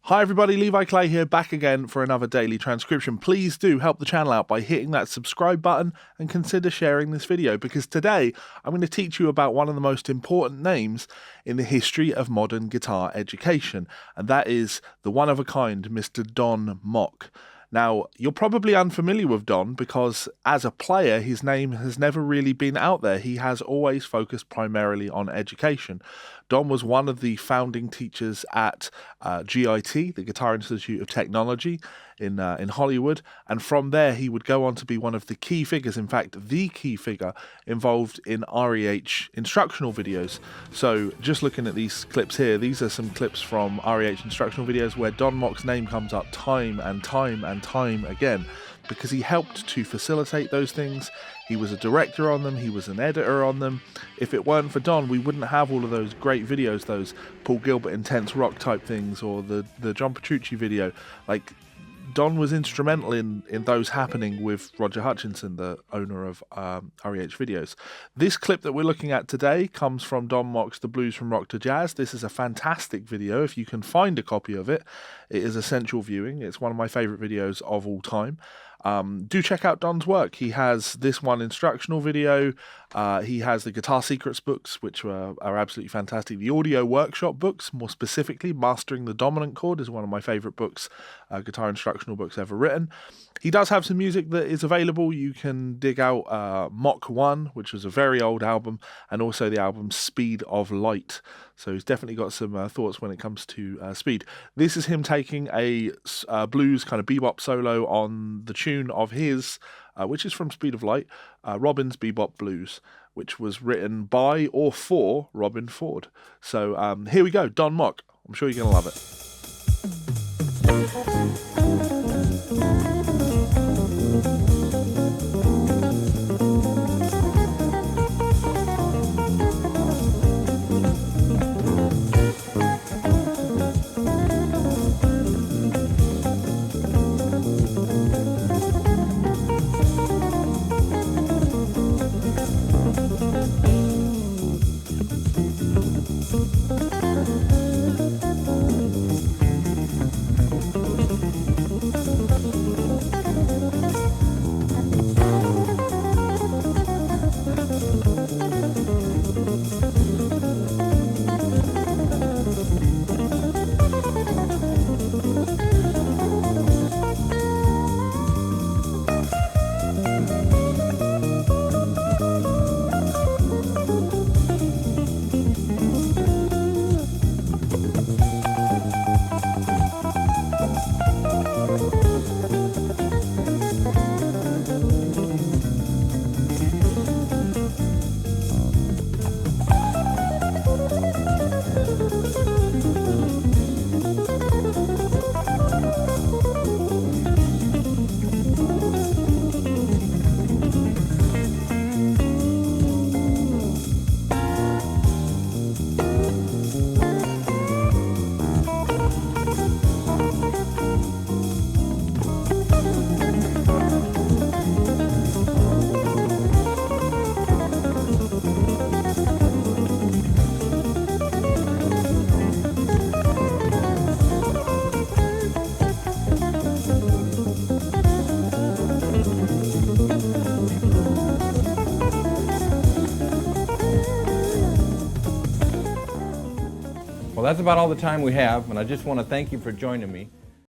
Hi everybody, Levi Clay here, back again for another daily transcription. Please do help the channel out by hitting that subscribe button and consider sharing this video, because today I'm going to teach you about one of the most important names in the history of modern guitar education, and that is the one-of-a-kind Mr. Don Mock. Now, you're probably unfamiliar with Don because as a player, his name has never really been out there. He has always focused primarily on education. Don was one of the founding teachers at GIT, the Guitar Institute of Technology in Hollywood, and from there he would go on to be one of the key figures, in fact the key figure involved in REH instructional videos. So just looking at these clips here, these are some clips from REH instructional videos where Don Mock's name comes up time and time and time again, because he helped to facilitate those things. He was a director on them, he was an editor on them. If it weren't for Don, we wouldn't have all of those great videos, those Paul Gilbert intense rock type things, or the John Petrucci video. Like, Don was instrumental in those happening with Roger Hutchinson, the owner of REH Videos. This clip that we're looking at today comes from Don Mock's The Blues from Rock to Jazz. This is a fantastic video. If you can find a copy of it, it is essential viewing. It's one of my favorite videos of all time. Do check out Don's work. He has this one instructional video. He has the Guitar Secrets books, which are absolutely fantastic. The audio workshop books, more specifically, Mastering the Dominant Chord is one of my favorite books, guitar instructional books ever written. He does have some music that is available. You can dig out Mock 1, which was a very old album, and also the album Speed of Light. So he's definitely got some thoughts when it comes to speed. This is him taking a blues kind of bebop solo on the tune of his, which is from Speed of Light, Robin's Bebop Blues, which was written by or for Robin Ford. So here we go, Don Mock. I'm sure you're going to love it. Well, that's about all the time we have, and I just want to thank you for joining me.